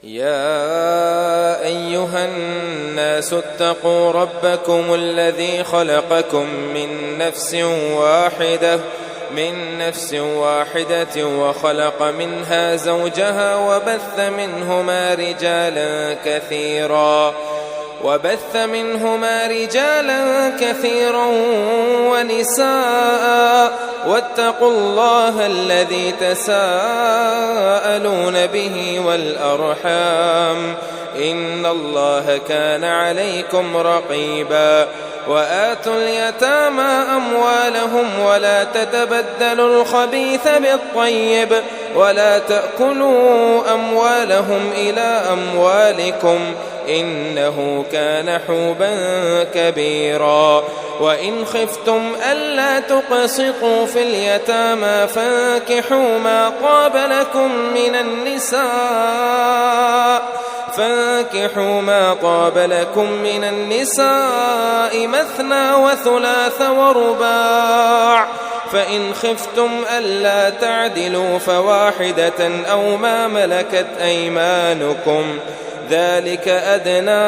يا أيها الناس اتقوا ربكم الذي خلقكم من نفس واحدة وخلق منها زوجها وبث منهما رجالا كثيرا ونساء واتقوا الله الذي تساءلون به والأرحام إن الله كان عليكم رقيبا وآتوا اليتامى أموالهم ولا تتبدلوا الخبيث بالطيب ولا تأكلوا أموالهم إلى أموالكم إنه كان حوبا كبيرا وإن خفتم ألا تقسطوا في اليتامى فانكحوا ما طاب لكم من النساء مثنى وثلاث ورباع فإن خفتم ألا تعدلوا فواحدة أو ما ملكت أيمانكم ذلك أدنى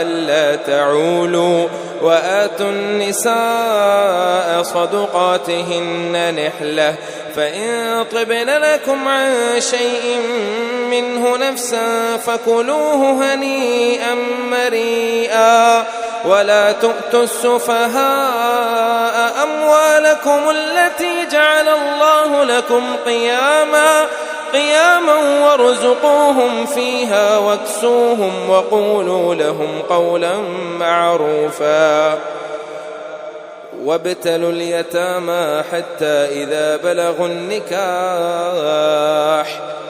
ألا تعولوا وآتوا النساء صدقاتهن نحلة فإن طبن لكم عن شيء منه نفسا فكلوه هنيئا مريئا ولا تؤتوا السفهاء أموالكم التي جعل الله لكم قياما وارزقوهم فيها واكسوهم وقولوا لهم قولا معروفا وابتلوا اليتامى حتى إذا بلغوا النكاح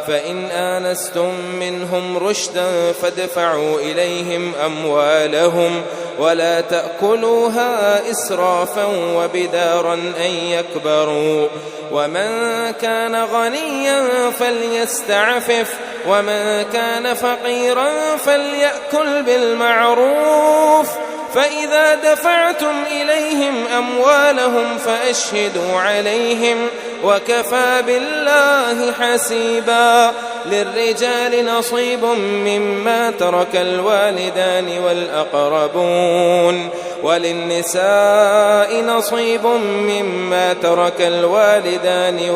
فإن آنستم منهم رشدا فادفعوا إليهم أموالهم ولا تأكلوها إسرافا وبدارا أن يكبروا ومن كان غنيا فليستعفف ومن كان فقيرا فليأكل بالمعروف فإذا دفعتم إليهم أموالهم فأشهدوا عليهم وكفى بالله حسيبا للرجال نصيب مما ترك الوالدان والأقربون وللنساء نصيب مما ترك الوالدان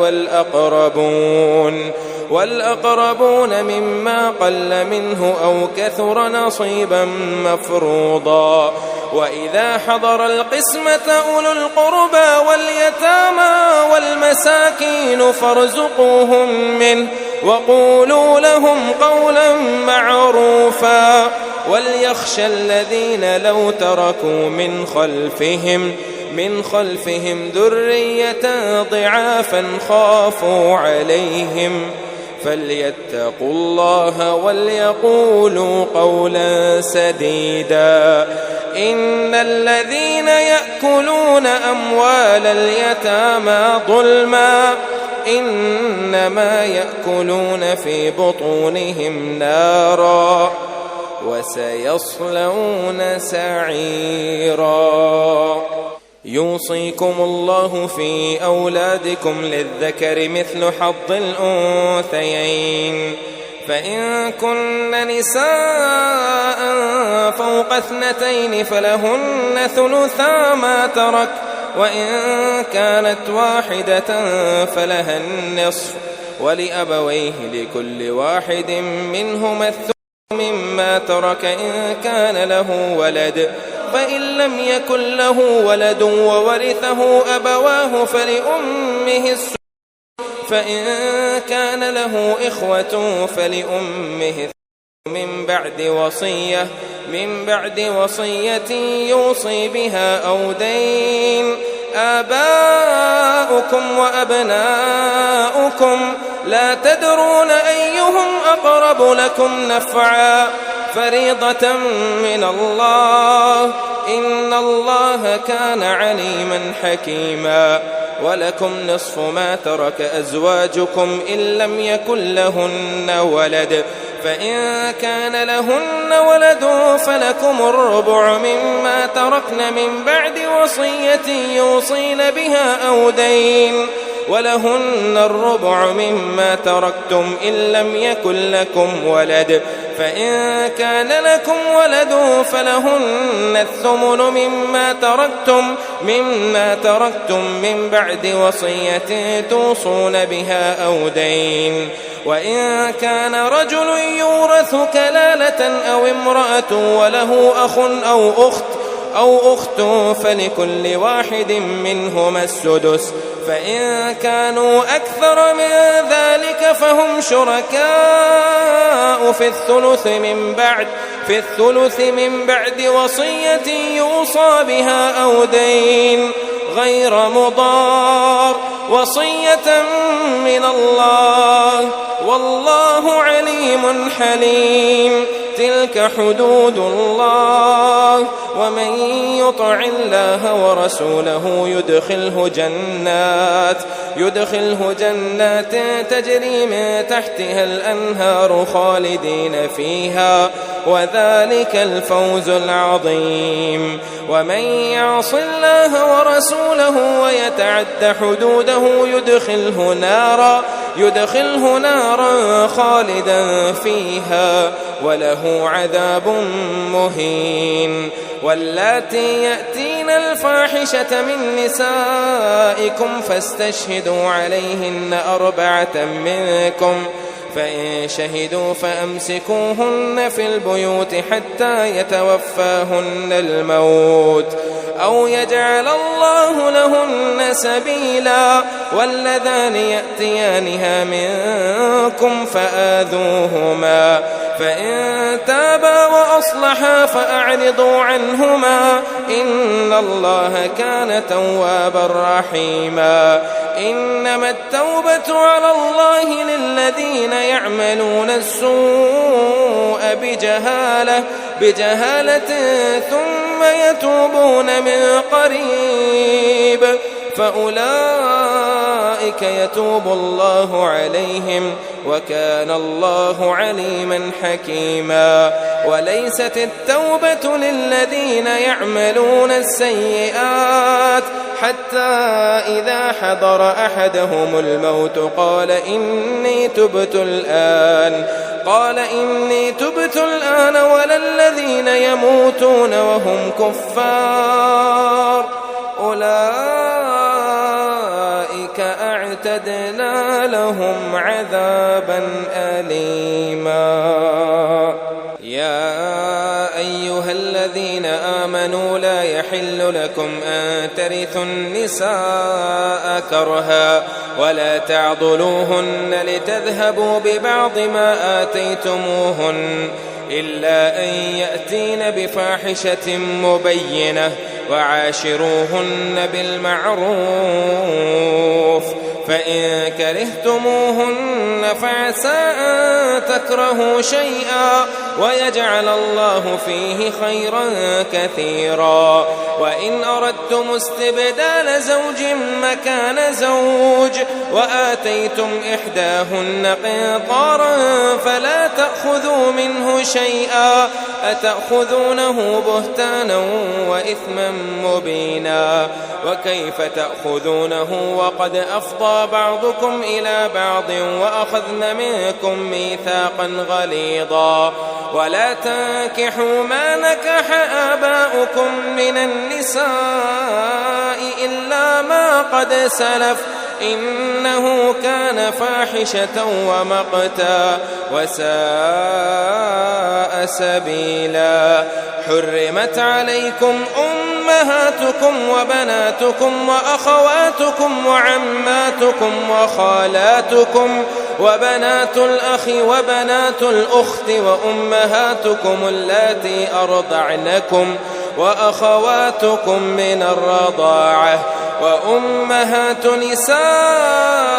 والأقربون مما قل منه أو كثر نصيبا مفروضا وإذا حضر القسمة أولو القربى واليتامى والمساكين فارزقوهم منه وقولوا لهم قولا معروفا وليخشى الذين لو تركوا من خلفهم ذرية ضعافا خافوا عليهم فليتقوا الله وليقولوا قولا سديدا إن الذين يأكلون أموال اليتامى ظلما إنما يأكلون في بطونهم نارا وسيصلون سعيرا يوصيكم الله في أولادكم للذكر مثل حظ الأنثيين فإن كن نساء فوق 2 فلهن ثلثا ما ترك وإن كانت واحدة فلها النصف ولأبويه لكل واحد منهما الثلث مما ترك إن كان له ولد فإن لم يكن له ولد وورثه أبواه فلأمه السدس فإن كان له إخوة فلأمه من بعد وصية يوصي بها أو دين آباؤكم وأبناؤكم لا تدرون أيهم أقرب لكم نفعا فريضة من الله إن الله كان عليما حكيما ولكم نصف ما ترك أزواجكم إن لم يكن لهن ولد فإن كان لهن ولد فلكم الربع مما تركن من بعد وصية يوصين بها أو دين ولهن الربع مما تركتم إن لم يكن لكم ولد، فإن كان لكم ولد فلهن الثمن مما تركتم من بعد وصية توصون بها أو دين. وإن كان رجل يورث كلالة أو امرأة وله أخ أو أخت فلكل واحد منهما السدس، فإن كانوا أكثر من ذلك فهم شركاء في الثلث من بعد وصية يوصى بها أو دين غير مضار، وصية من الله والله عليم حليم. تلك حدود الله، ومن يطع الله ورسوله يدخله جنات تجري من تحتها الأنهار خالدين فيها، وذلك الفوز العظيم. ومن يعص الله ورسوله ويتعد حدوده يدخله نارا خالدا فيها وله عذاب مهين. واللاتي يأتين الفاحشة من نسائكم فاستشهدوا عليهن 4 منكم، فإن شهدوا فأمسكوهن في البيوت حتى يتوفاهن الموت أو يجعل الله لهن سبيلا. واللذان يأتيانها منكم فآذوهما، فإن تابا وأصلحا فأعرضوا عنهما إن الله كان توابا رحيما. إنما التوبة على الله للذين يعملون السوء بجهالة ثم يتوبون من قريب فأولئك يتوب الله عليهم وكان الله عليما حكيما. وليست التوبة للذين يعملون السيئات حتى إذا حضر أحدهم الموت قال إني تبت الآن ولا الذين يموتون وهم كفار أولئك أعتدنا لهم عذابا أليما. يا أيها الذين آمنوا لا يحل لكم أن ترثوا النساء كرها ولا تعضلوهن لتذهبوا ببعض ما آتيتموهن إلا أن يأتين بفاحشة مبينة وعاشروهن بالمعروف. فإن كرهتموهن فعسى أن تكرهوا شيئا ويجعل الله فيه خيرا كثيرا. وإن أردتم استبدال زوج مكان زوج وآتيتم إحداهن قنطارا فلا تأخذوا منه شيئا أتأخذونه بهتانا وإثما مبينا. وكيف تأخذونه وقد أفضى بعضكم إلى بعض وأخذن منكم ميثاقا غليظا. ولا تنكحوا ما نكح آباؤكم من النساء إلا ما قد سلف إنه كان فاحشة ومقتا وساء سبيلا. حرمت عليكم أمهاتكم وبناتكم وأخواتكم وعماتكم وخالاتكم وبنات الأخ وبنات الأخت وأمهاتكم اللاتي أرضعنكم وأخواتكم من الرضاعة وأمهات نسائكم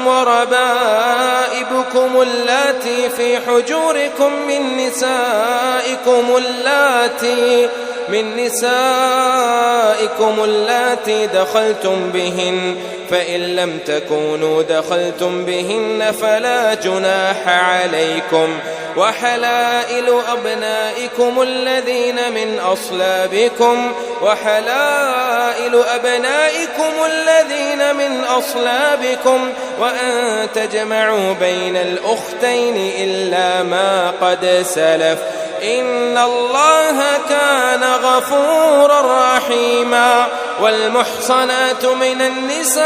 وربائبكم اللاتي في حجوركم من نسائكم اللاتي دخلتم بهن فإن لم تكونوا دخلتم بهن فلا جناح عليكم. وحلائل أبنائكم الذين من أصلابكم وأن تجمعوا بين الأختين إلا ما قد سلف إن الله كان غفورا رحيما والمحصنات من النساء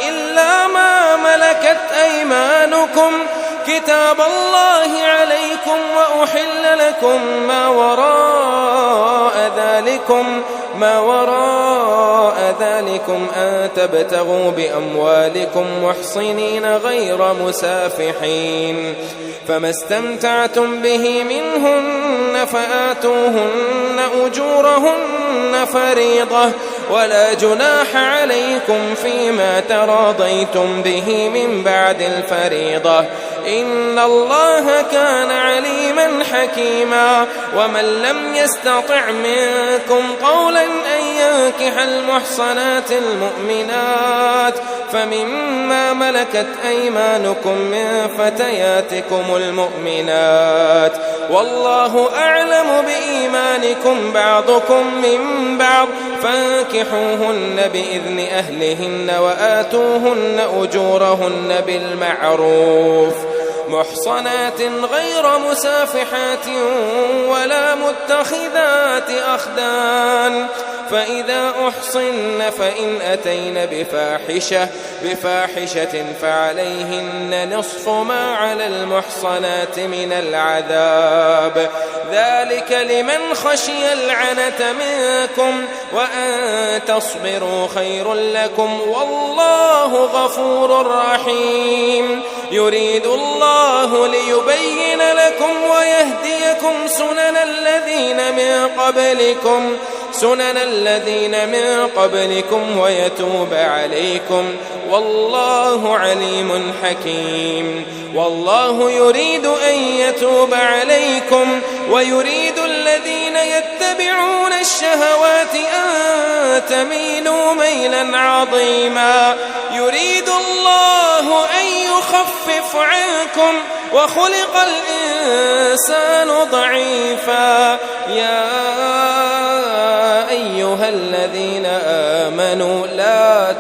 إلا ما ملكت أيمانكم كتاب الله عليكم وأحل لكم ما وراء ذلكم أن تبتغوا بأموالكم محصنين غير مسافحين فما استمتعتم به منهن فآتوهن أجورهن فريضة ولا جناح عليكم فيما تراضيتم به من بعد الفريضة إن الله كان عليما حكيما ومن لم يستطع منكم قولا أن ينكح المحصنات المؤمنات فمما ملكت أيمانكم من فتياتكم المؤمنات والله أعلم بإيمانكم بعضكم من بعض فانكحوهن بإذن أهلهن وآتوهن أجورهن بالمعروف محصنات غير مسافحات ولا متخذات أخدان فإذا أحصن فإن أتين بفاحشة فعليهن نصف ما على المحصنات من العذاب ذلك لمن خشي العنة منكم وأن تصبروا خير لكم والله غفور رحيم يريد الله ليبين لكم ويهديكم سنن الذين من قبلكم ويتوب عليكم والله عليم حكيم والله يريد أن يتوب عليكم ويريد الذين يتبعون الشهوات أن تميلوا ميلا عظيما يريد الله أن يخفف عنكم وخلق الإنسان ضعيفا يا أيها الذين آمنوا لا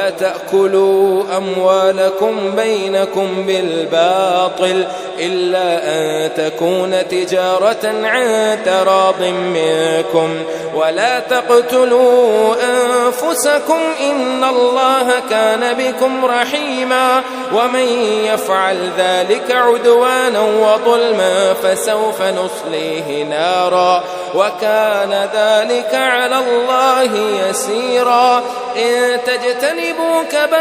تأكلوا أموالكم بينكم بالباطل إلا أن تكون تجارة عن تراض منكم ولا تقتلوا أنفسكم إن الله كان بكم رحيما ومن يفعل ذلك عدوانا وظلما فسوف نصليه نارا وكان ذلك على الله يسيرا إن تجتنبوا كبائر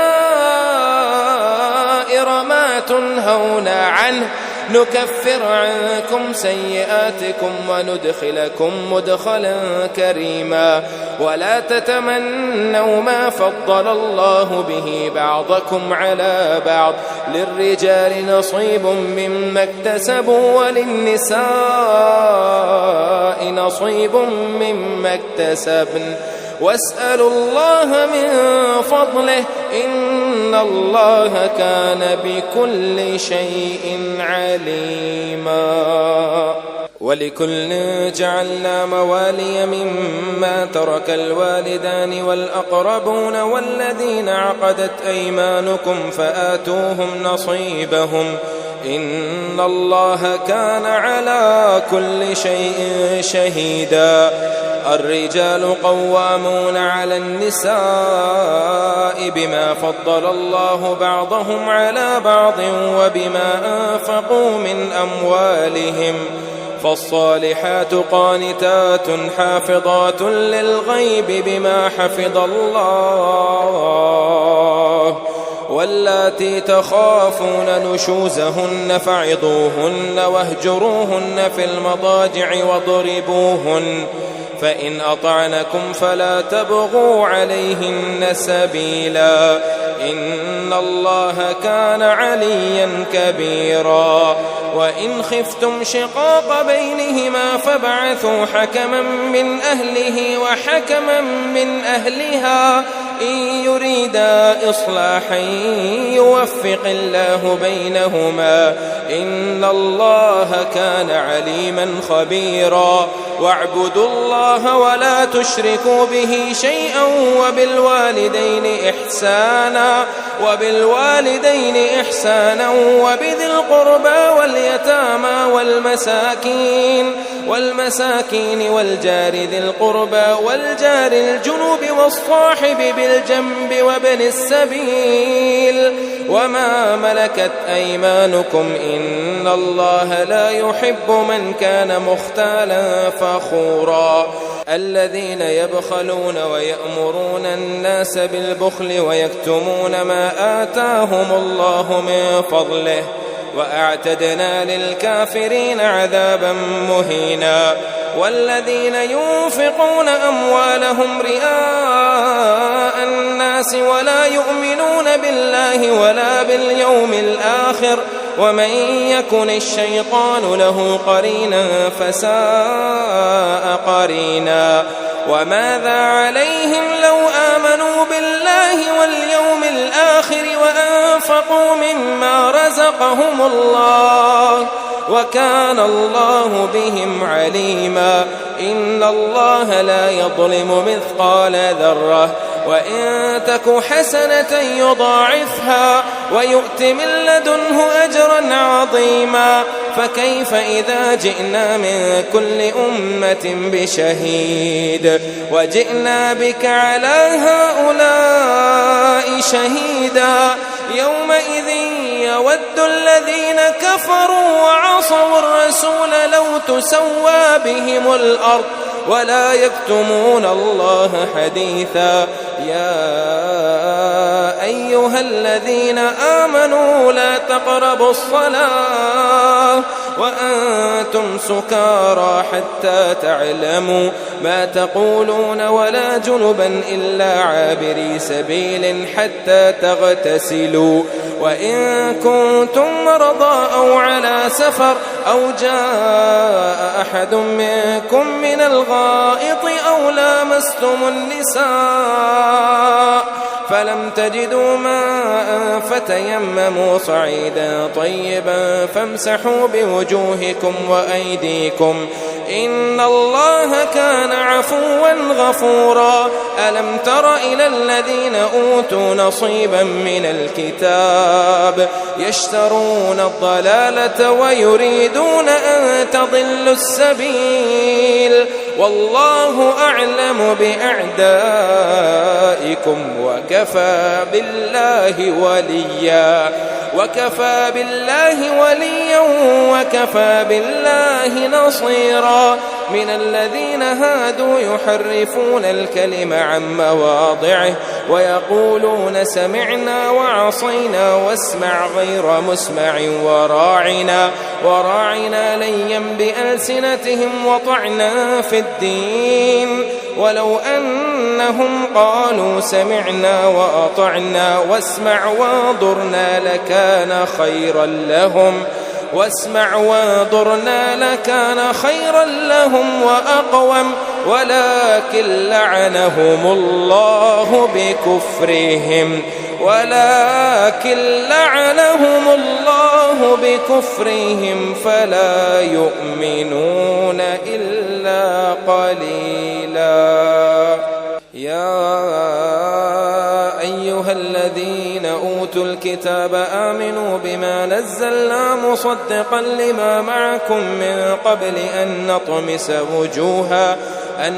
ما تنهون عنه نكفر عنكم سيئاتكم وندخلكم مدخلا كريما ولا تتمنوا ما فضل الله به بعضكم على بعض للرجال نصيب مما اكتسبوا وللنساء نصيب مما اكتسبن واسألوا الله من فضله إن الله كان بكل شيء عليما ولكل جعلنا موالي مما ترك الوالدان والأقربون والذين عقدت أيمانكم فآتوهم نصيبهم إن الله كان على كل شيء شهيدا الرجال قوامون على النساء بما فضل الله بعضهم على بعض وبما أنفقوا من أموالهم فالصالحات قانتات حافظات للغيب بما حفظ الله واللاتي تخافون نشوزهن فعظوهن واهجروهن في المضاجع واضربوهن فإن أطعنكم فلا تبغوا عليهن سبيلا إن الله كان عليا كبيرا وإن خفتم شقاق بينهما فابعثوا حكما من أهله وحكما من أهلها إن يريدا إصلاحا يوفق الله بينهما إن الله كان عليما خبيرا واعبدوا الله ولا تشركوا به شيئا وبالوالدين إحسانا وبذي القربى واليتامى والمساكين والجار ذي القربى والجار الجنوب والصاحب بالجنب وابن السبيل وما ملكت أيمانكم إن الله لا يحب من كان مختالا فخورا الذين يبخلون ويأمرون الناس بالبخل ويكتمون ما آتاهم الله من فضله وأعتدنا للكافرين عذابا مهينا والذين ينفقون أموالهم رئاء الناس ولا يؤمنون بالله ولا باليوم الآخر ومن يكن الشيطان له قرينا فساء قرينا وماذا عليهم لو آمنوا بالله واليوم الآخر وأنفقوا مما رزقهم الله وكان الله بهم عليما إن الله لا يظلم مثقال ذرة وإن تك حسنة يضاعفها ويؤت من لدنه أجرا عظيما فكيف إذا جئنا من كل أمة بشهيد وجئنا بك على هؤلاء شهيدا يومئذ يود الذين كفروا وعصوا الرسول لو تسوى بهم الأرض ولا يكتمون الله حديثا يا أيها الذين آمنوا لا تقربوا الصلاة وأنتم سكارى حتى تعلموا ما تقولون ولا جنبا إلا عابري سبيل حتى تغتسلوا وإن كنتم مرضى أو على سفر أو جاء أحد منكم من الغائط أو لامستم النساء فلم تجدوا ماء فتيمموا صعيدا طيبا فامسحوا بوجوهكم وأيديكم إن الله كان عفوا غفورا ألم تر إلى الذين أوتوا نصيبا من الكتاب يشترون الضلالة ويريدون أن تضلوا السبيل والله أعلم بأعدائكم وكفى بالله وليا وكفى بالله نصيرا من الذين هادوا يحرفون الكلم عن مواضعه ويقولون سمعنا وعصينا واسمع غير مسمع وراعنا ليا بألسنتهم وطعنا في الدين ولو أنهم قالوا سمعنا وأطعنا واسمع وانظرنا لكان خيرا لهم وأقوم ولكن لعنهم الله بكفرهم فلا يؤمنون إلا قليلا يا أيها الذين أوتوا الكتاب آمنوا بما نزلنا مصدقا لما معكم من قبل أن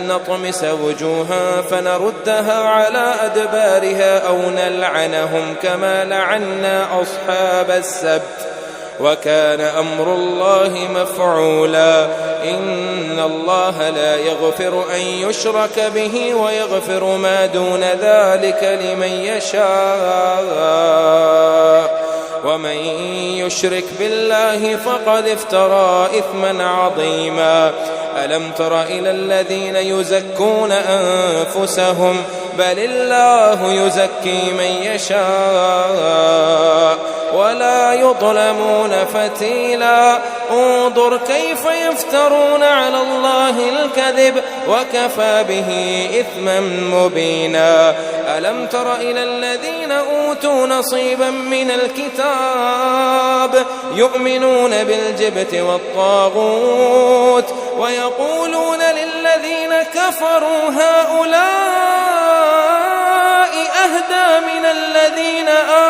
نطمس وجوها فنردها على أدبارها أو نلعنهم كما لعنا أصحاب السبت وكان أمر الله مفعولا إن الله لا يغفر أن يشرك به ويغفر ما دون ذلك لمن يشاء ومن يشرك بالله فقد افترى إثما عظيما ألم تر إلى الذين يزكون أنفسهم بل الله يزكي من يشاء ولا يظلمون فتيلا انظر كيف يفترون على الله الكذب وكفى به إثما مبينا ألم تر إلى الذين أوتوا نصيبا من الكتاب يؤمنون بالجبت والطاغوت ويقولون للذين كفروا هؤلاء أهدى من الذين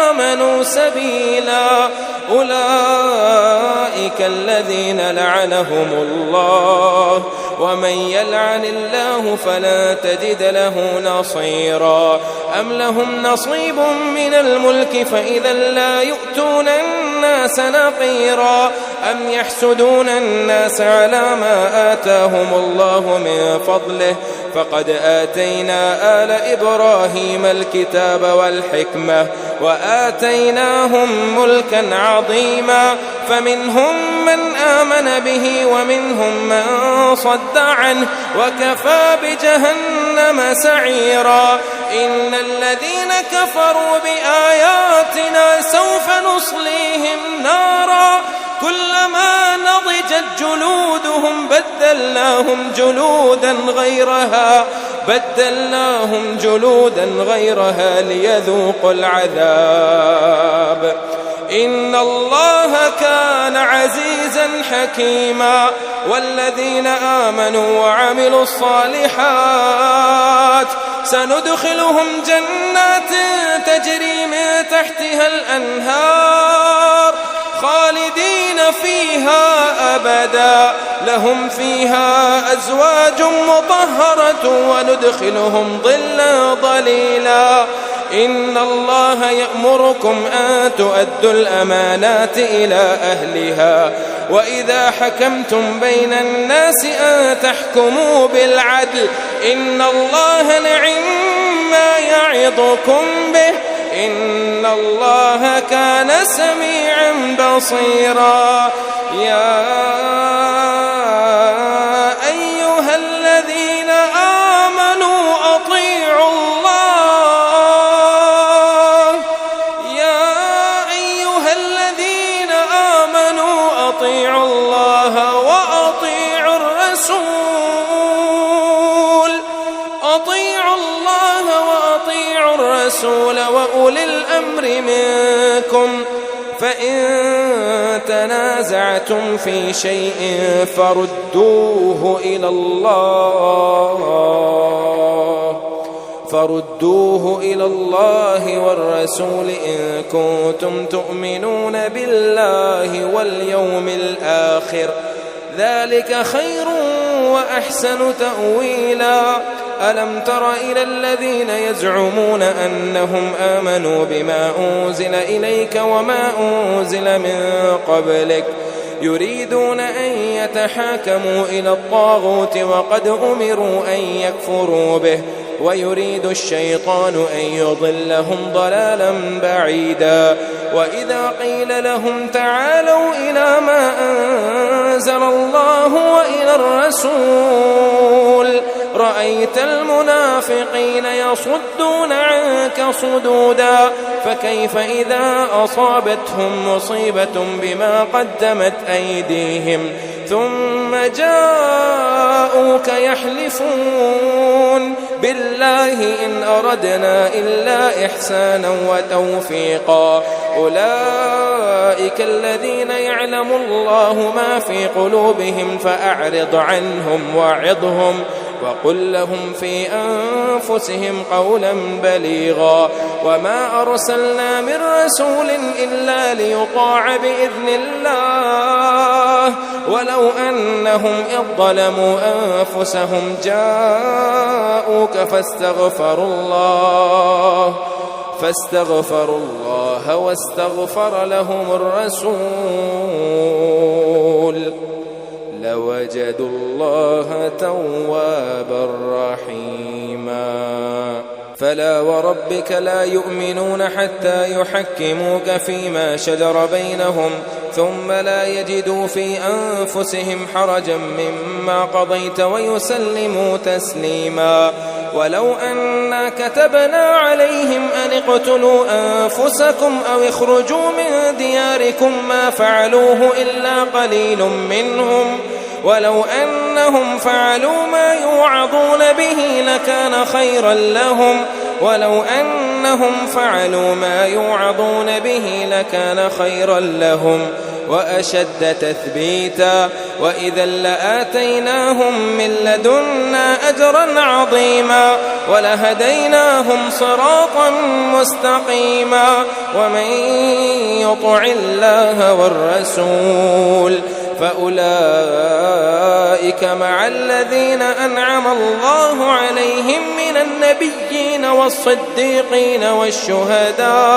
آمنوا سبيلا أولئك الذين لعنهم الله ومن يلعن الله فلا تجد له نصيرا أم لهم نصيب من الملك فإذا لا يؤتون الناس نقيرا أم يحسدون الناس على ما آتاهم الله من فضله فقد آتينا آل إبراهيم الكتاب والحكمة وآتيناهم ملكا عظيما فمنهم من آمن به ومنهم من صد عنه وكفى بجهنم سعيرا إن الذين كفروا بآياتنا سوف نصليهم نارا كلما نضجت جلودهم بدلناهم جلودا غيرها ليذوقوا العذاب إن الله كان عزيزا حكيما والذين آمنوا وعملوا الصالحات سندخلهم جنات تجري من تحتها الأنهار خالدين فيها أبدا لهم فيها أزواج مطهرة وندخلهم ظلا ظليلا إن الله يأمركم أن تؤدوا الأمانات إلى أهلها وإذا حكمتم بين الناس أن تحكموا بالعدل إن الله نعم ما يعظكم به إن الله كان سميعا بصيرا يا أيها الذين آمنوا أطيعوا الله يا أيها الذين آمنوا أطيعوا الله وأطيعوا الرسول وأولي الأمر منكم فإن تنازعتم في شيء فردوه إلى الله والرسول إن كنتم تؤمنون بالله واليوم الآخر ذلك خير وأحسن تأويلا ألم تر إلى الذين يزعمون أنهم آمنوا بما أنزل إليك وما أنزل من قبلك يريدون أن يتحاكموا إلى الطاغوت وقد أمروا أن يكفروا به ويريد الشيطان أن يضلهم ضلالا بعيدا وإذا قيل لهم تعالوا إلى ما أنزل الله وإلى الرسول رأيت المنافقين يصدون عنك صدودا فكيف إذا أصابتهم مصيبة بما قدمت أيديهم ثم جاءوك يحلفون بالله إن أردنا إلا إحسانا وتوفيقا أولئك الذين يعلم الله ما في قلوبهم فأعرض عنهم وعظهم وقل لهم في أنفسهم قولا بليغا وما أرسلنا من رسول إلا ليطاع بإذن الله ولو أنهم إذ ظلموا أنفسهم جاءوك فاستغفروا الله واستغفر لهم الرسول لوجدوا الله توابا رحيما فلا وربك لا يؤمنون حتى يحكموك فيما شجر بينهم ثم لا يجدوا في أنفسهم حرجا مما قضيت ويسلموا تسليما ولو أنا كتبنا عليهم أن اقتلوا أنفسكم أو اخرجوا من دياركم ما فعلوه إلا قليل منهم ولو أنهم فعلوا ما يوعظون به لكان خيرا لهم وأشد تثبيتا وإذا لآتيناهم من لدنا أجرا عظيما ولهديناهم صراطا مستقيما ومن يطع الله والرسول فأولئك مع الذين أنعم الله عليهم من النبيين والصديقين والشهداء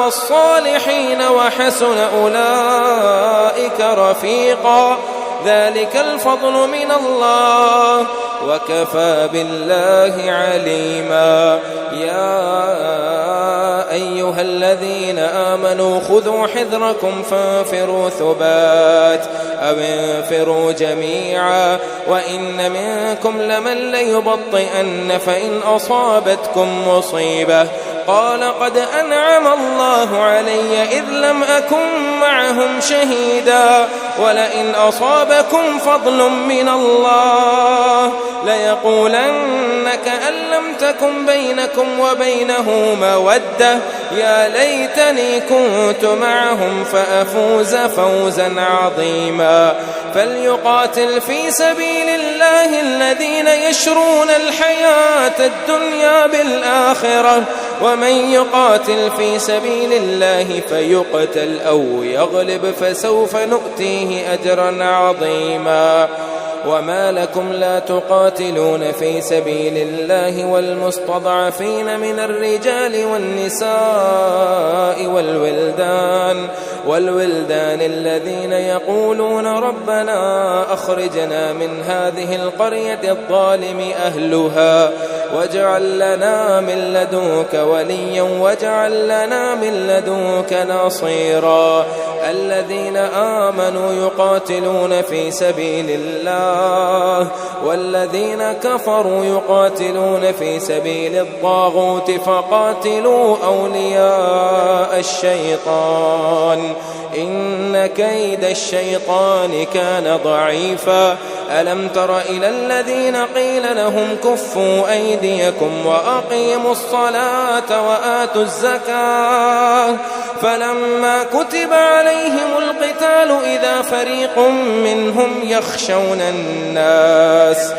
والصالحين وحسن أولئك رفيقا ذلك الفضل من الله وكفى بالله عليما يا أيها الذين آمنوا خذوا حذركم فانفروا ثبات أو انفروا جميعا وإن منكم لمن ليبطئن فإن أصابتكم مصيبة قال قد أنعم الله علي إذ لم أكن معهم شهيدا ولئن أصابكم فضل من الله ليقولن كأن لم تكن بينكم وبينه مودة يا ليتني كنت معهم فأفوز فوزا عظيما فليقاتل في سبيل الله الذين يشرون الحياة الدنيا بالآخرة ومن يقاتل في سبيل الله فيقتل أو يغلب فسوف نؤتيه أجرا عظيما وما لكم لا تقاتلون في سبيل الله والمستضعفين من الرجال والنساء والولدان الذين يقولون ربنا أخرجنا من هذه القرية الظالم أهلها واجعل لنا من لدنك وليا واجعل لنا من لدنك نصيرا الذين آمنوا يقاتلون في سبيل الله والذين كفروا يقاتلون في سبيل الطاغوت فقاتلوا أولياء الشيطان إن كيد الشيطان كان ضعيفا ألم تر إلى الذين قيل لهم كفوا أيديكم وأقيموا الصلاة وآتوا الزكاة فلما كتب عليهم القتال إذا فريق منهم يخشون الناس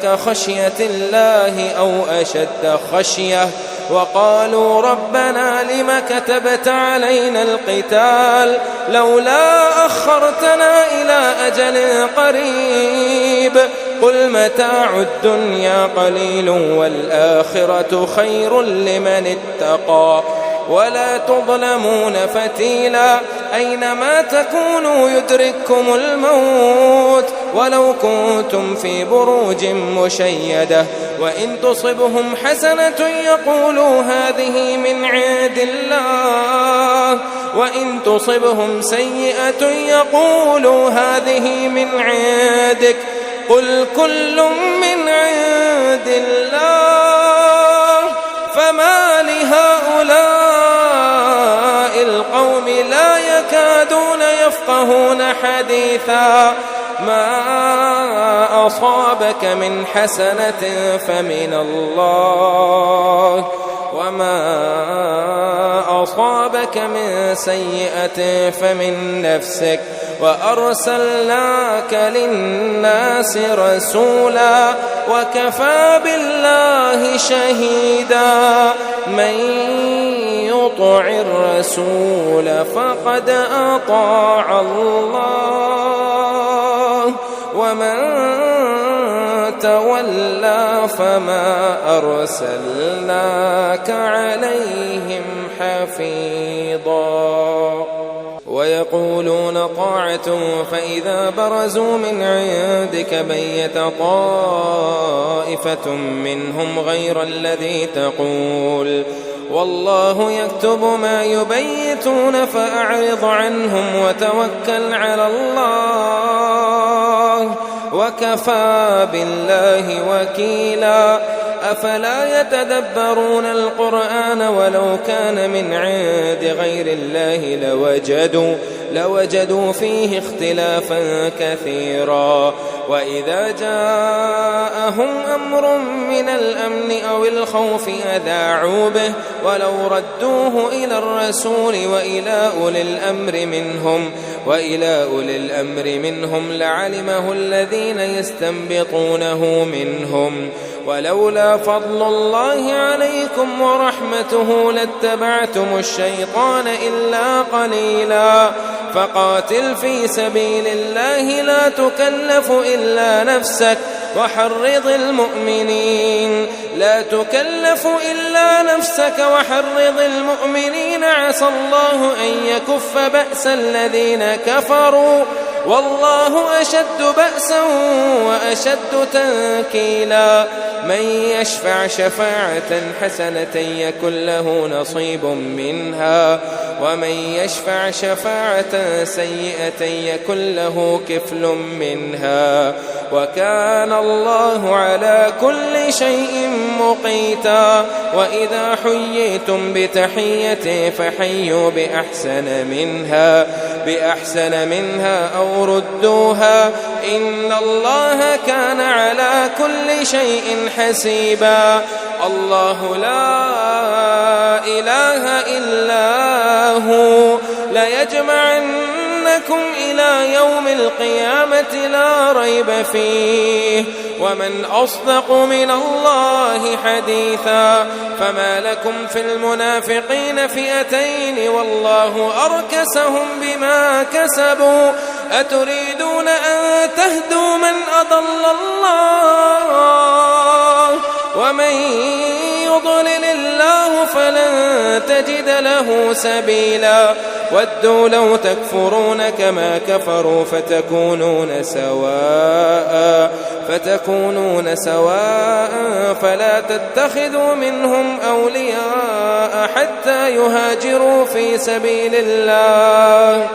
كخشية الله أو أشد خشية وقالوا ربنا لم كتبت علينا القتال لولا أخرتنا إلى أجل قريب قل متاع الدنيا قليل والآخرة خير لمن اتقى ولا تظلمون فتيلا أينما تكونوا يدرككم الموت ولو كنتم في بروج مشيدة وإن تصبهم حسنة يقولوا هذه من عند الله وإن تصبهم سيئة يقولوا هذه من عندك قل كل من عند الله فما لهؤلاء القوم لا يكادون يفقهون حديثا ما أصابك من حسنة فمن الله وما أصابك من سيئة فمن نفسك وأرسلناك للناس رسولا وكفى بالله شهيدا من يطع الرسول فقد أطاع الله ومن تولى فما أرسلناك عليهم حفيظا ويقولون طاعة فإذا برزوا من عندك بيت طائفة منهم غير الذي تقول والله يكتب ما يبيتون فأعرض عنهم وتوكل على الله وكفى بالله وكيلا أفلا يتدبرون القرآن ولو كان من عند غير الله لوجدوا فيه اختلافا كثيرا وإذا جاءهم أمر من الأمن أو الخوف أذاعوا به ولو ردوه إلى الرسول وإلى أولي الأمر منهم لعلمه الذين يستنبطونه منهم ولولا فضل الله عليكم ورحمته لاتبعتم الشيطان إلا قليلا فقاتل في سبيل الله لا تكلف إلا نفسك وحرض المؤمنين عسى الله أن يكف بأس الذين كفروا والله أشد بأسا وأشد تنكيلا من يشفع شفاعة حسنة يكن له نصيب منها ومن يشفع شفاعة سيئة يكن له كفل منها وكان الله على كل شيء مقيتا وإذا حييتم بتحية فحيوا بأحسن منها أو ردوها إن الله كان على كل شيء حسيبا الله لا إله إلا هو ليجمعنكم إلى يوم القيامة لا ريب فيه ومن أصدق من الله حديثا فما لكم في المنافقين فئتين والله أركسهم بما كسبوا أتريدون أن تهدوا من أضل الله ومن يضلل الله فلن تجد له سبيلا ودوا لو تكفرون كما كفروا فتكونون سواء فلا تتخذوا منهم أولياء حتى يهاجروا في سبيل الله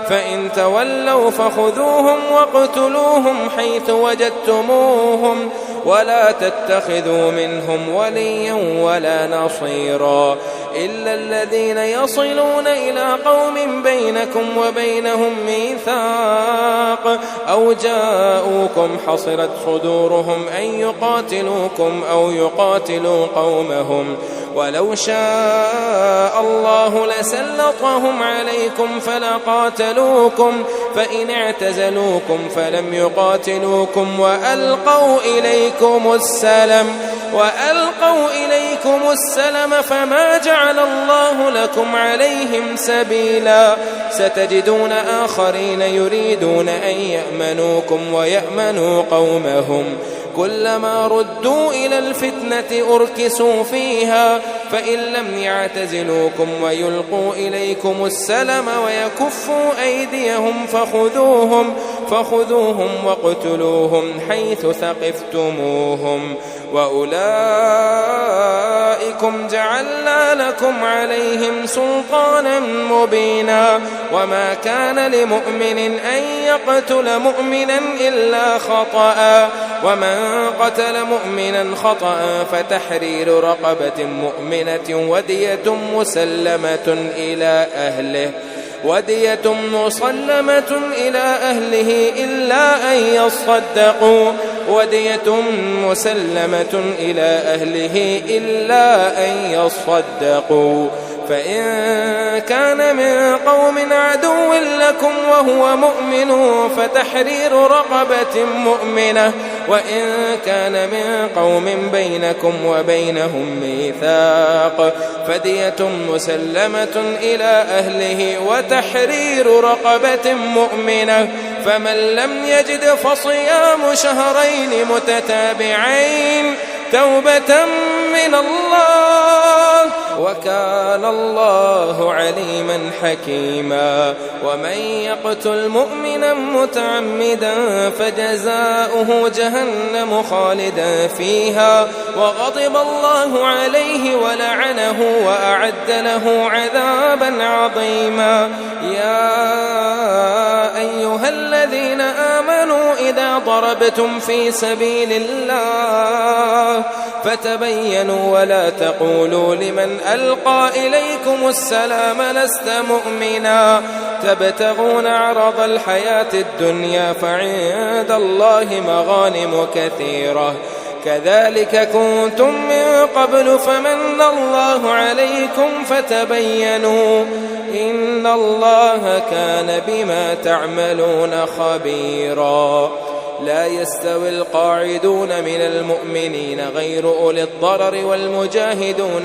فإن تولوا فخذوهم واقتلوهم حيث وجدتموهم ولا تتخذوا منهم وليا ولا نصيرا إلا الذين يصلون إلى قوم بينكم وبينهم ميثاق أو جاءوكم حصرت صدورهم أن يقاتلوكم أو يقاتلوا قومهم ولو شاء الله لسلطهم عليكم فلقاتلوكم فإن اعتزلوكم فلم يقاتلوكم وألقوا إليكم السلم فما جعل الله لكم عليهم سبيلا ستجدون آخرين يريدون أن يأمنوكم ويأمنوا قومهم كلما ردوا إلى الفتنة أركسوا فيها فإن لم يعتزلوكم ويلقوا إليكم السلم ويكفوا أيديهم فخذوهم واقتلوهم حيث ثقفتموهم وأولئكم جعلنا لكم عليهم سلطانا مبينا وما كان لمؤمن أن يقتل مؤمنا إلا خطأ ومن قتل مؤمنا خطأ فتحرير رقبة مؤمنة ودية مسلمة إلى أهله إلا أن يصدقوا فإن كان من قوم عدو لكم وهو مؤمن فتحرير رقبة مؤمنة وإن كان من قوم بينكم وبينهم ميثاق فدية مسلمة إلى أهله وتحرير رقبة مؤمنة فمن لم يجد فصيام شهرين متتابعين توبة من الله وكان الله عليما حكيما. ومن يقتل مؤمنا متعمدا فجزاؤه جهنم خالدا فيها وغضب الله عليه ولعنه وأعد له عذابا عظيما. يا أيها الذين آمنوا إذا ضربتم في سبيل الله فتبينوا ولا تقولوا لمن ألقى إليكم السلام لست مؤمنا تبتغون عرض الحياة الدنيا فعند الله مغانم كثيرة كذلك كنتم من قبل فمن الله عليكم فتبينوا إن الله كان بما تعملون خبيرا. لا يستوي القاعدون من المؤمنين غير أولي الضرر والمجاهدون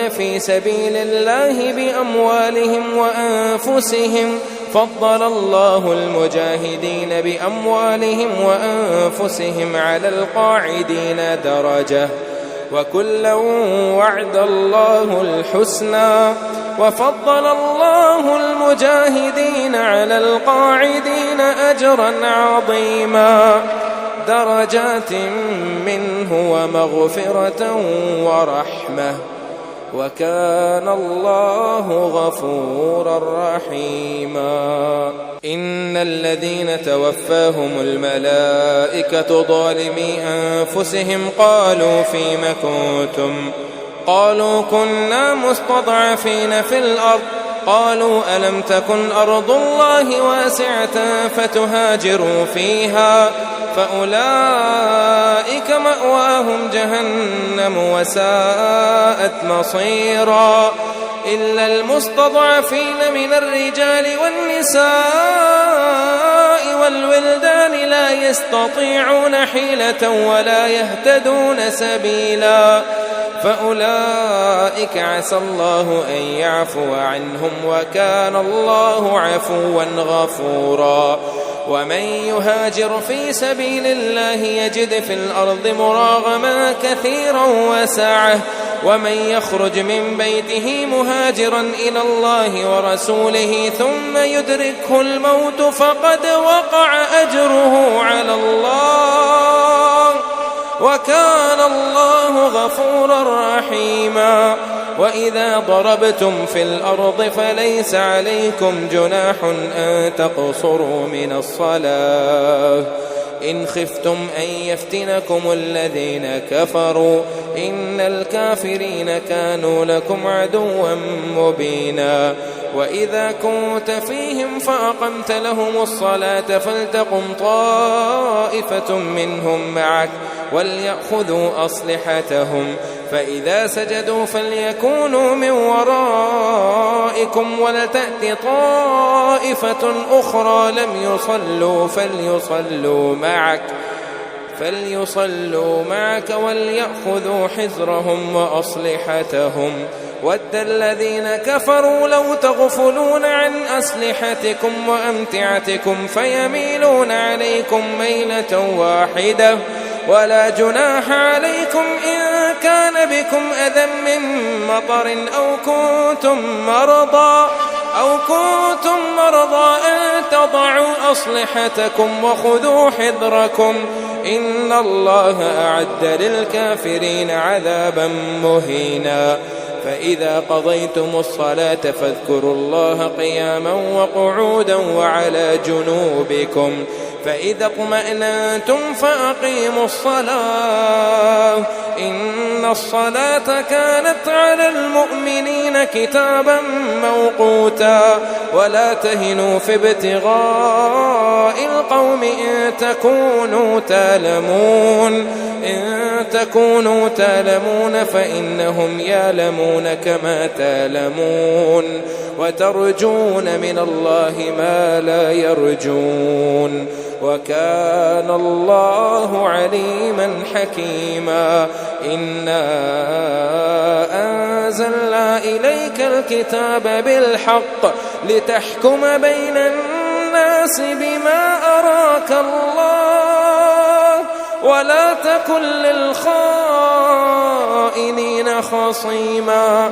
في سبيل الله بأموالهم وأنفسهم فضل الله المجاهدين بأموالهم وأنفسهم على القاعدين درجة وكلا وعد الله الحسنى وفضل الله المجاهدين على القاعدين أجرا عظيما درجات منه ومغفرة ورحمة وكان الله غفورا رحيما. إن الذين توفاهم الملائكة ظالمي أنفسهم قالوا فيم كنتم قالوا كنا مستضعفين في الأرض قالوا ألم تكن أرض الله واسعة فتهاجروا فيها فأولئك مأواهم جهنم وساءت مصيرا إلا المستضعفين من الرجال والنساء والولدان لا يستطيعون حيلة ولا يهتدون سبيلا فأولئك عسى الله أن يعفو عنهم وكان الله عفوا غفورا. ومن يهاجر في سبيل الله يجد في الأرض مراغما كثيرا وسعة ومن يخرج من بيته مهاجرا إلى الله ورسوله ثم يدركه الموت فقد وقع أجره على الله وكان الله غفورا رحيما. وإذا ضربتم في الأرض فليس عليكم جناح أن تقصروا من الصلاة إن خفتم أن يفتنكم الذين كفروا إن الكافرين كانوا لكم عدوا مبينا. وإذا كنت فيهم فأقمت لهم الصلاة فلتقم طائفة منهم معك وليأخذوا أسلحتهم فإذا سجدوا فليكونوا من ورائكم ولتأت طائفة أخرى لم يصلوا فليصلوا معك وليأخذوا حذرهم وأسلحتهم ود الذين كفروا لو تغفلون عن أسلحتكم وأمتعتكم فيميلون عليكم ميلة واحدة ولا جناح عليكم إن كان بكم أذى من مطر أو كنتم مرضى أن تضعوا أسلحتكم وخذوا حذركم إن الله أعد للكافرين عذابا مهينا. فإذا قضيتم الصلاة فاذكروا الله قياما وقعودا وعلى جنوبكم فإذا اطمأننتم فأقيموا الصلاة إن الصلاة كانت على المؤمنين كتابا موقوتا ولا تهنوا في ابتغاء القوم إن تكونوا تالمون فإنهم يعلمون كما تعلمون وترجون من الله ما لا يرجون وكان الله عليما حكيما. إنا أنزلنا إليك الكتاب بالحق لتحكم بين الناس بما أراك الله ولا تكن للخائنين خصيما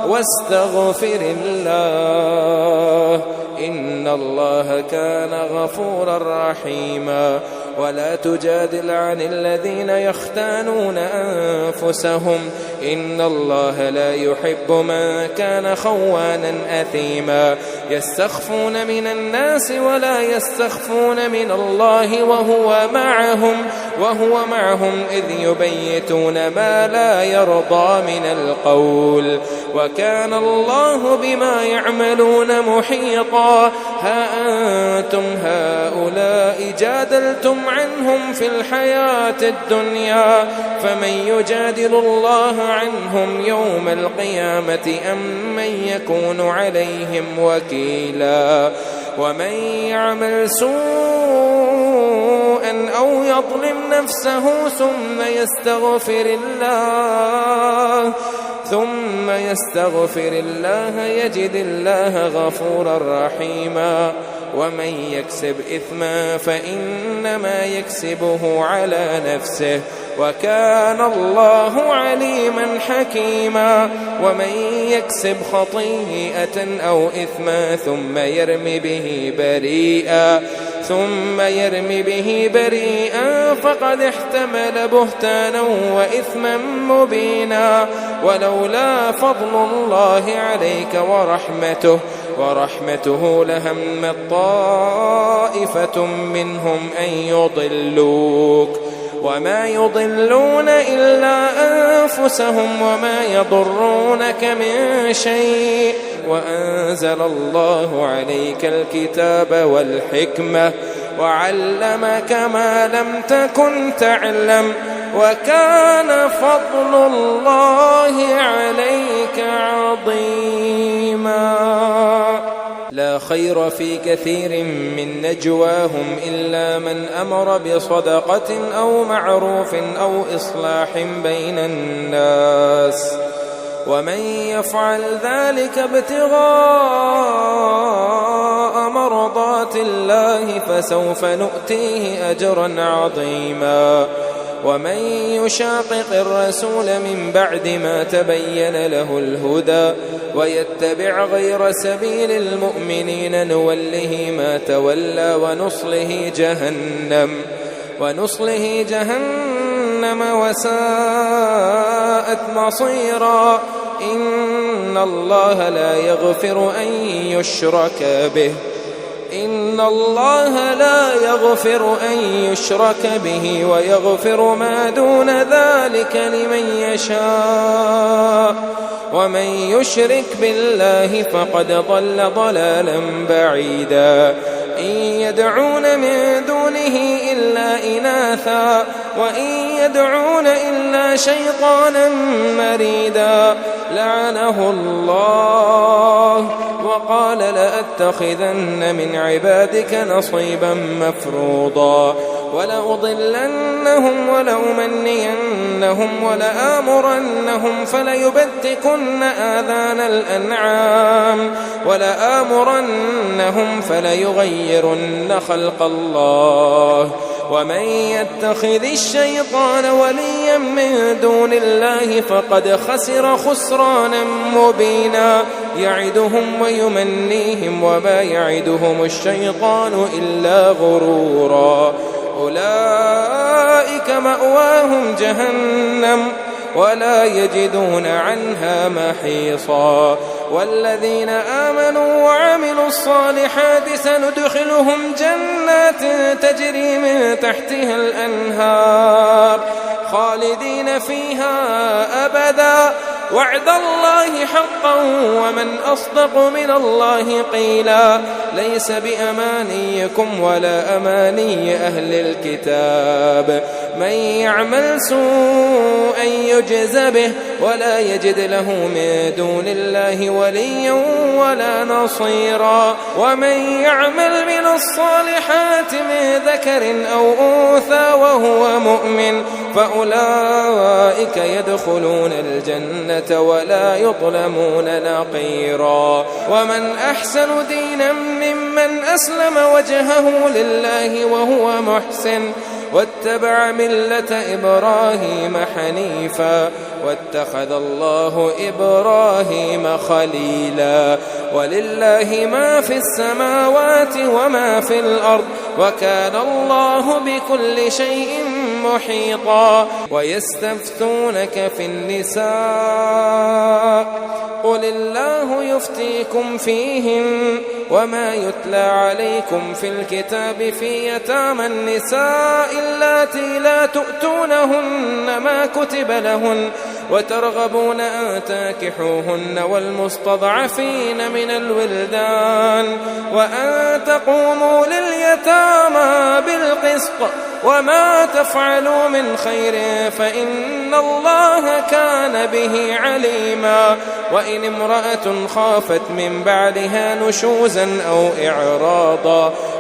واستغفر الله إن الله كان غفورا رحيما. ولا تجادل عن الذين يختانون أنفسهم إن الله لا يحب من كان خوانا أثيما. يستخفون من الناس ولا يستخفون من الله وهو معهم إذ يبيتون ما لا يرضى من القول وكان الله بما يعملون محيطا. ها أنتم هؤلاء جادلتم عنهم في الحياة الدنيا فمن يجادل الله عنهم يوم القيامة أم من يكون عليهم وكيلا. ومن يعمل سوءا أو يظلم نفسه ثم يستغفر الله يجد الله غفورا رحيما. ومن يكسب إثما فإنما يكسبه على نفسه وكان الله عليما حكيما. ومن يكسب خطيئة أو إثما ثم يرمي به بريئا فقد احتمل بهتانا وإثما مبينا. ولولا فضل الله عليك ورحمته لهمت طائفة منهم أن يضلوك وما يضلون إلا أنفسهم وما يضرونك من شيء. وأنزل الله عليك الكتاب والحكمة وعلمك ما لم تكن تعلم وكان فضل الله عليك عظيما. لا خير في كثير من نجواهم إلا من أمر بصدقة أو معروف أو إصلاح بين الناس ومن يفعل ذلك ابتغاء مرضات الله فسوف نؤتيه أجرا عظيما. ومن يشاقق الرسول من بعد ما تبين له الهدى ويتبع غير سبيل المؤمنين نوله ما تولى ونصله جهنم وساءت مصيرا. إن الله لا يغفر أن يشرك به ويغفر ما دون ذلك لمن يشاء ومن يشرك بالله فقد ضل ضلالا بعيدا. إن يدعون من دونه إلا إناثا وإن يدعون إلا شيطانا مريدا لعنه الله وقال لأتخذن من عبادك نصيبا مفروضا. ولأضلنهم ولأمنينهم ولآمرنهم فليبتكن آذان الأنعام ولآمرنهم فليغيرن خلق الله. ومن يتخذ الشيطان وليا من دون الله فقد خسر خسرانا مبينا. يعدهم ويمنيهم وما يعدهم الشيطان إلا غرورا. أولئك مأواهم جهنم ولا يجدون عنها محيصا. والذين آمنوا وعملوا الصالحات سندخلهم جنات تجري من تحتها الأنهار خالدين فيها أبدا وعد الله حقا ومن أصدق من الله قيلا. ليس بأمانيكم ولا أماني أهل الكتاب من يعمل سوءا يجز به ولا يجد له من دون الله وليا ولا نصيرا. ومن يعمل من الصالحات من ذكر أو أنثى وهو مؤمن فأولئك يدخلون الجنة ولا يظلمون نقيرا. ومن أحسن دينا ممن أسلم وجهه لله وهو محسن واتبع ملة إبراهيم حنيفا واتخذ الله إبراهيم خليلا. ولله ما في السماوات وما في الأرض وكان الله بكل شيء محيطا. ويستفتونك في النساء قل الله يفتيكم فيهن وما يتلى عليكم في الكتاب في يتامى النساء اللاتي لا تؤتونهن ما كتب لهن وترغبون أن تنكحوهن والمستضعفين من الولدان وأن تقوموا لليتامى بالقسط وما تفعلوا من خير فإن الله كان به عليما. وإن امرأة خافت من بعدها نشوزا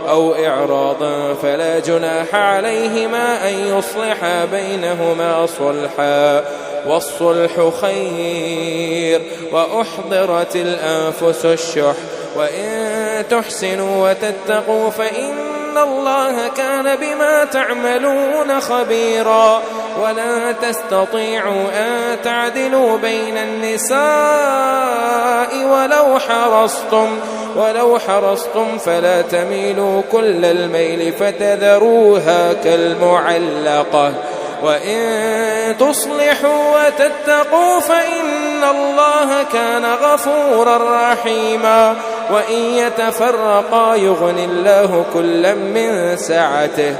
أو إعراضا فلا جناح عليهما أن يصلحا بينهما صلحا والصلح خير وأحضرت الأنفس الشح وإن تحسنوا وتتقوا فإن الله كان بما تعملون خبيرا. ولن تستطيعوا أن تعدلوا بين النساء ولو حرصتم فلا تميلوا كل الميل فتذروها كالمعلقة. وإن تصلحوا وتتقوا فإن الله كان غفورا رحيما. وإن يتفرقا يغن الله كلا من سعته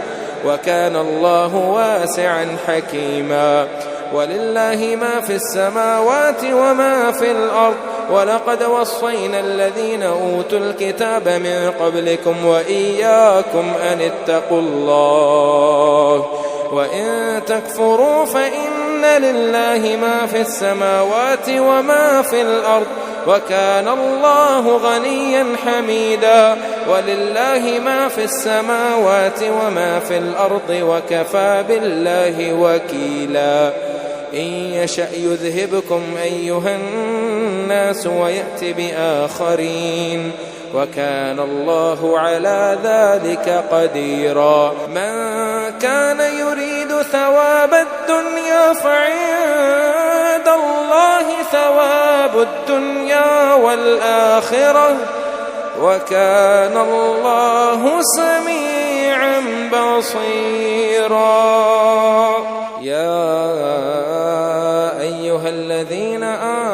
وكان الله واسعا حكيما. ولله ما في السماوات وما في الأرض ولقد وصينا الذين أوتوا الكتاب من قبلكم وإياكم أن اتقوا الله وإن تكفروا فإن لله ما في السماوات وما في الأرض وكان الله غنيا حميدا. ولله ما في السماوات وما في الأرض وكفى بالله وكيلا. إن يشأ يذهبكم أيها الناس ويأت بآخرين وكان الله على ذلك قديرا. من كان يريد ثواب الدنيا فعند الله ثواب الدنيا والآخرة وكان الله سميعا بصيرا. يا أيها الذين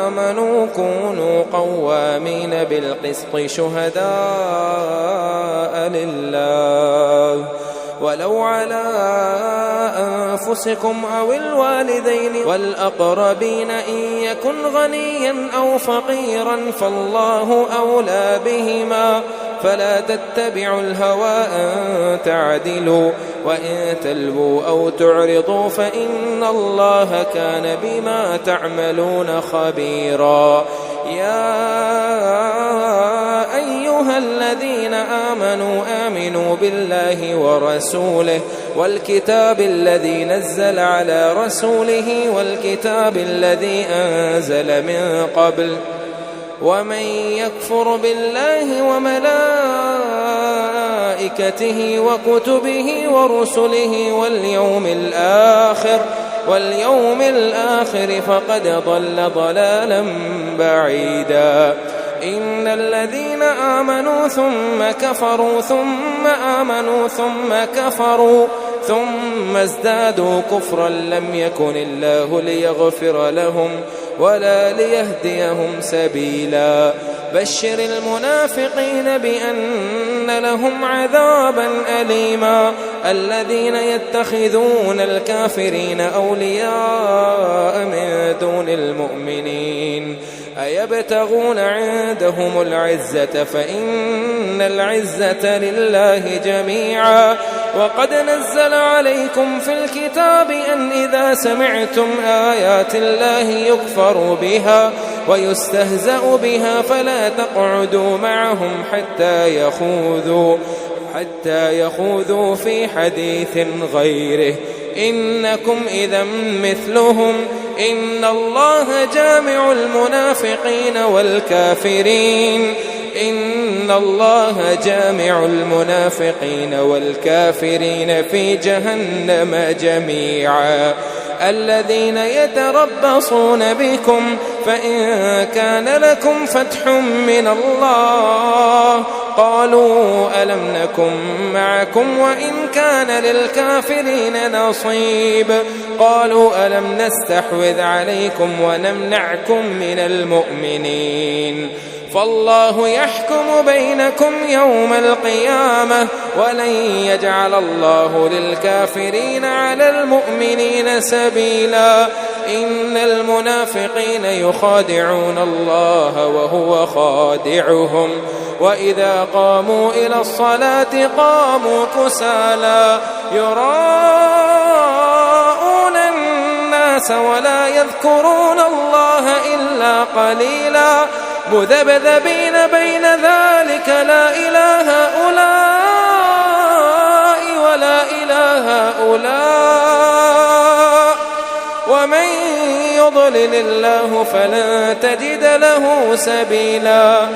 آمنوا كونوا قوامين بالقسط شهداء لله ولو على أنفسكم أو الوالدين والأقربين إن يكن غنيا أو فقيرا فالله أولى بهما فلا تتبعوا الهوى أن تعدلوا وإن تلووا أو تعرضوا فإن الله كان بما تعملون خبيرا. يا أيها الذين آمنوا بالله ورسوله والكتاب الذي نزل على رسوله والكتاب الذي أنزل من قبل ومن يكفر بالله وملائكته وكتبه ورسله واليوم الآخر فقد ضل ضلالا بعيدا. إن الذين آمنوا ثم كفروا ثم آمنوا ثم كفروا ثم ازدادوا كفرا لم يكن الله ليغفر لهم ولا ليهديهم سبيلا. بشر المنافقين بأن لهم عذابا أليما. الذين يتخذون الكافرين أولياء من دون المؤمنين أيبتغون عندهم العزة فإن العزة لله جميعا. وقد نزل عليكم في الكتاب أن إذا سمعتم آيات الله يكفر بها ويستهزأ بها فلا تقعدوا معهم حتى يخوضوا في حديث غيره إنكم إذا مثلهم إن الله جامع المنافقين والكافرين إن الله جامع المنافقين والكافرين في جهنم جميعا الذين يتربصون بكم فإن كان لكم فتح من الله قالوا ألم نكن معكم وإن كان للكافرين نصيب قالوا ألم نستحوذ عليكم ونمنعكم من المؤمنين فالله يحكم بينكم يوم القيامة ولن يجعل الله للكافرين على المؤمنين سبيلا إن المنافقين يخادعون الله وهو خادعهم وإذا قاموا إلى الصلاة قاموا كسالى يراءون الناس ولا يذكرون الله إلا قليلا مذبذبين بين ذلك لا إله هؤلاء ولا إله هؤلاء ومن يضلل الله فلن تجد له سبيلا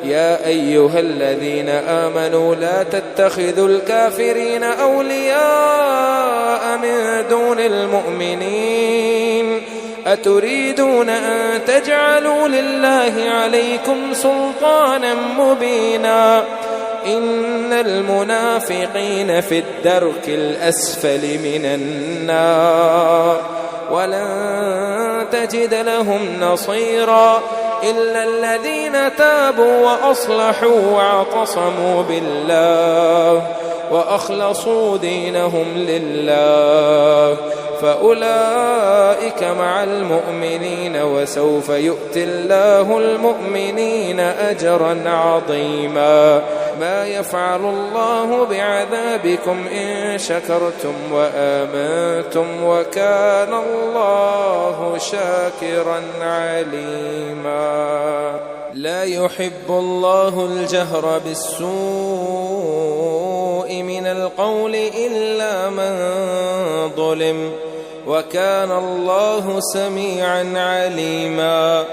يا أيها الذين آمنوا لا تتخذوا الكافرين أولياء من دون المؤمنين أتريدون أن تجعلوا لله عليكم سلطانا مبينا إن المنافقين في الدرك الأسفل من النار ولن تجد لهم نصيرا إلا الذين تابوا وأصلحوا واعتصموا بالله وأخلصوا دينهم لله فأولئك مع المؤمنين وسوف يؤتي الله المؤمنين أجرا عظيما ما يفعل الله بعذابكم إن شكرتم وآمنتم وكان الله شاكرا عليما لا يحب الله الجهر بالسوء من القول إلا من ظلم وكان الله سميعا عليما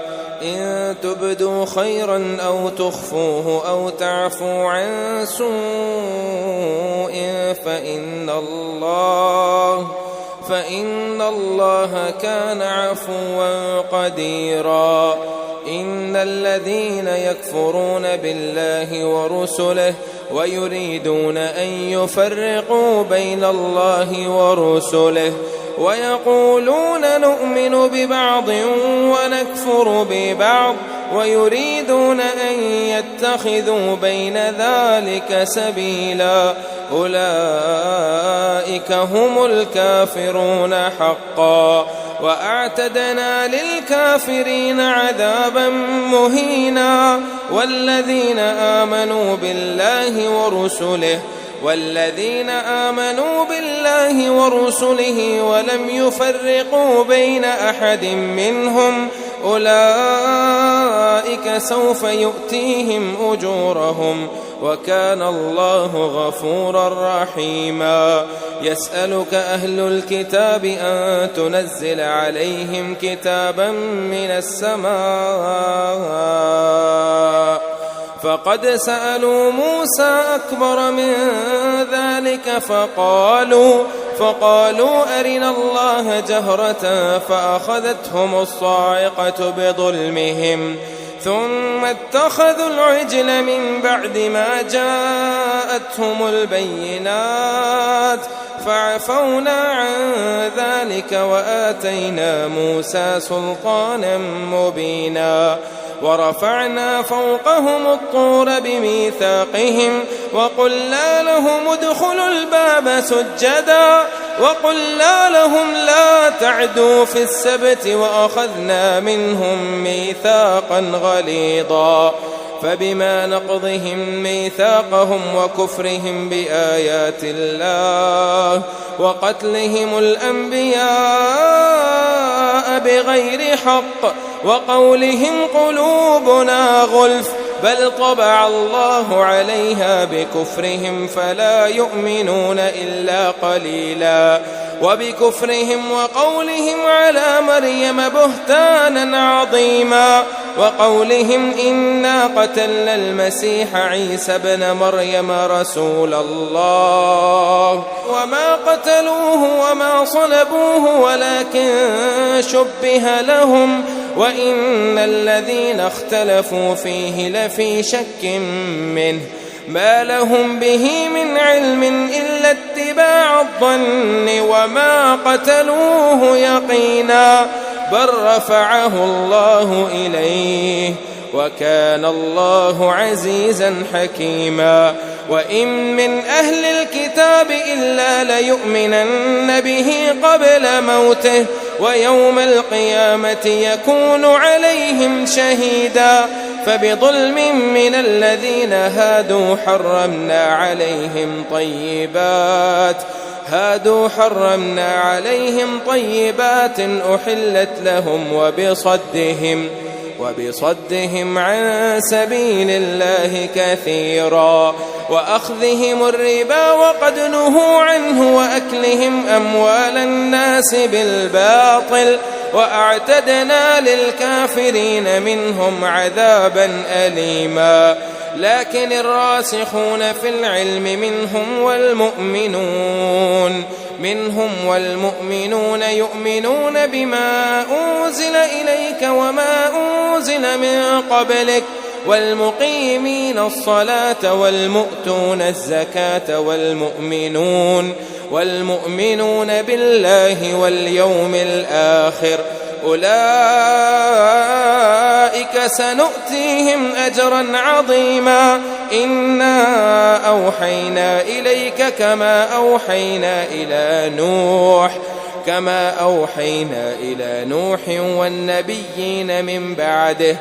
إن تبدوا خيرا أو تخفوه أو تعفوا عن سوء فإن الله كان عفوا قديرا إن الذين يكفرون بالله ورسله ويريدون أن يفرقوا بين الله ورسله ويقولون نؤمن ببعض ونكفر ببعض ويريدون أن يتخذوا بين ذلك سبيلا أولئك هم الكافرون حقا وأعتدنا للكافرين عذابا مهينا والذين آمنوا بالله ورسله ولم يفرقوا بين أحد منهم أولئك سوف يؤتيهم أجورهم وكان الله غفورا رحيما يسألك أهل الكتاب أن تنزل عليهم كتابا من السماء فقد سألوا موسى أكبر من ذلك فقالوا أرنا الله جهرة فأخذتهم الصاعقة بظلمهم ثم اتخذوا العجل من بعد ما جاءتهم البينات فعفونا عن ذلك وآتينا موسى سلطانا مبينا ورفعنا فوقهم الطور بميثاقهم وقلنا لهم ادخلوا الباب سجدا وقلنا لهم لا تعدوا في السبت وأخذنا منهم ميثاقا غليظا فبما نقضهم ميثاقهم وكفرهم بآيات الله وقتلهم الأنبياء جاء بغير حق وقولهم قلوبنا غلف بل طبع الله عليها بكفرهم فلا يؤمنون إلا قليلا وبكفرهم وقولهم على مريم بهتانا عظيما وقولهم إنا قتلنا المسيح عيسى ابن مريم رسول الله وما قتلوه وما صلبوه ولكن شبه لهم وإن الذين اختلفوا فيه لفي شك منه ما لهم به من علم إلا اتباع الظن وما قتلوه يقينا بل رفعه الله إليه وكان الله عزيزا حكيما وإن من أهل الكتاب إلا ليؤمنن به قبل موته ويوم القيامة يكون عليهم شهيدا فبظلم من الذين هادوا حرمنا عليهم طيبات أحلت لهم وبصدهم عن سبيل الله كثيرا وأخذهم الربا وقد نهوا عنه وأكلهم أموال الناس بالباطل وأعتدنا للكافرين منهم عذابا أليما لكن الراسخون في العلم منهم والمؤمنون يؤمنون بما أنزل إليك وما أنزل من قبلك والمقيمين الصلاة والمؤتون الزكاة والمؤمنون بالله واليوم الآخر أولئك سنؤتيهم أجرا عظيما إنا أوحينا إليك كما أوحينا إلى نوح والنبيين من بعده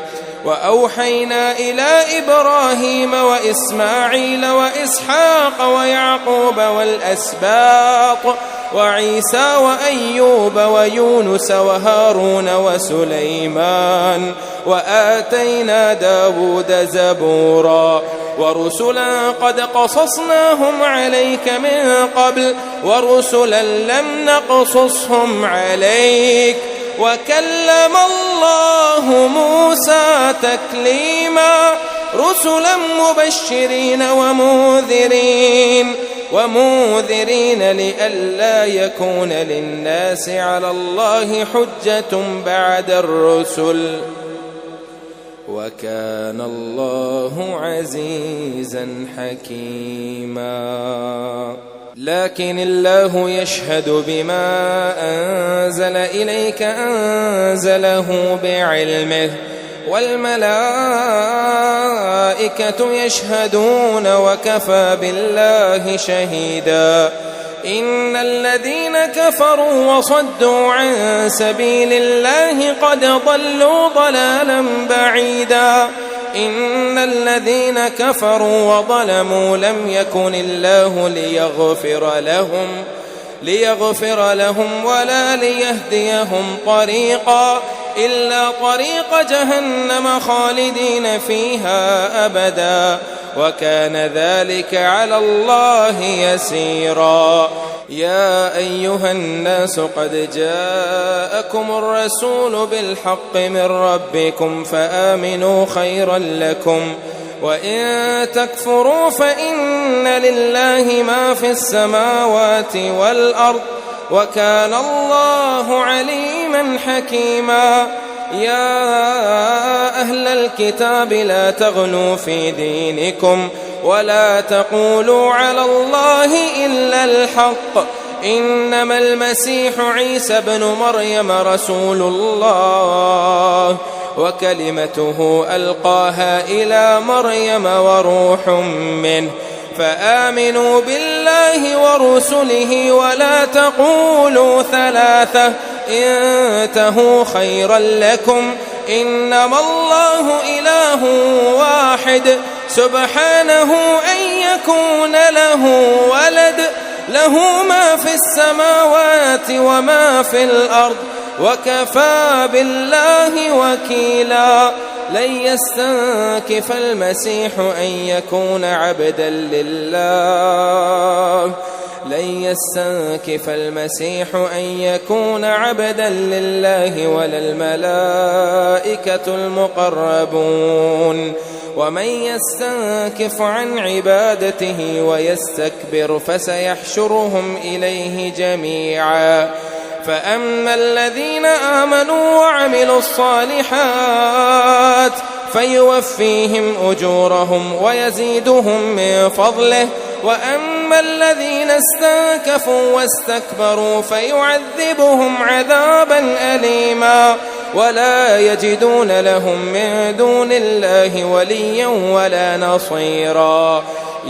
وأوحينا إلى إبراهيم وإسماعيل وإسحاق ويعقوب والأسباط وعيسى وأيوب ويونس وهارون وسليمان وآتينا داود زبورا ورسلا قد قصصناهم عليك من قبل ورسلا لم نقصصهم عليك وكلم الله موسى تكليما رسلا مبشرين ومنذرين لئلا يكون للناس على الله حجة بعد الرسل وكان الله عزيزا حكيما لكن الله يشهد بما أنزل إليك أنزله بعلمه والملائكة يشهدون وكفى بالله شهيدا إن الذين كفروا وصدوا عن سبيل الله قد ضلوا ضلالا بعيدا إن الذين كفروا وظلموا لم يكن الله ليغفر لهم ولا ليهديهم طريقا إلا طريق جهنم خالدين فيها أبدا وكان ذلك على الله يسيرا يا أيها الناس قد جاءكم الرسول بالحق من ربكم فآمنوا خيرا لكم وإن تكفروا فإن لله ما في السماوات والأرض وكان الله عليما حكيما يا أهل الكتاب لا تغلوا في دينكم ولا تقولوا على الله إلا الحق إنما المسيح عيسى بن مريم رسول الله وكلمته ألقاها إلى مريم وروح منه فآمنوا بالله ورسله ولا تقولوا ثلاثة انتهوا خيرا لكم إنما الله إله واحد سبحانه أن يكون له ولد له ما في السماوات وما في الأرض وكفى بالله وكيلا لن يستنكف المسيح أن يكون عبدا لله لن يستنكف المسيح أن يكون عبدا لله ولا الملائكة المقربون ومن يستنكف عن عبادته ويستكبر فسيحشرهم إليه جميعا فأما الذين آمنوا وعملوا الصالحات فيوفيهم أجورهم ويزيدهم من فضله وأما الذين استنكفوا واستكبروا فيعذبهم عذابا أليما ولا يجدون لهم من دون الله وليا ولا نصيرا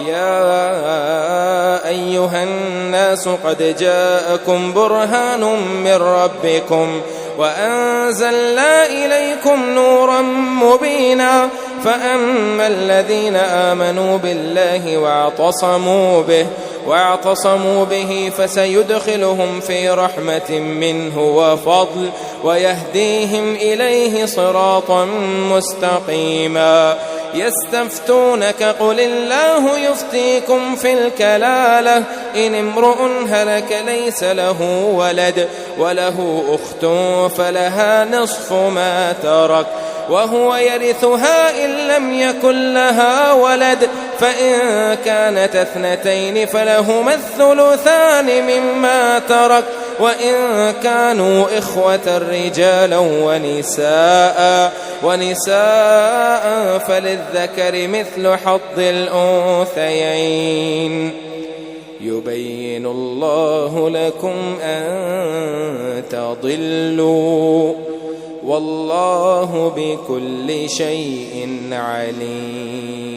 يا أيها الناس قد جاءكم برهان من ربكم وأنزلنا إليكم نورا مبينا فأما الذين آمنوا بالله واعتصموا به فسيدخلهم في رحمة منه وفضل ويهديهم إليه صراطا مستقيما يستفتونك قل الله يفتيكم في الكلالة إن امرؤ هلك ليس له ولد وله أخت فلها نصف ما ترك وهو يرثها إن لم يكن لها ولد فإن كانت اثنتين فلهما الثلثان مما ترك وإن كانوا إخوة رجالا ونساء فللذكر مثل حظ الأنثيين يبين الله لكم أن تضلوا والله بكل شيء عليم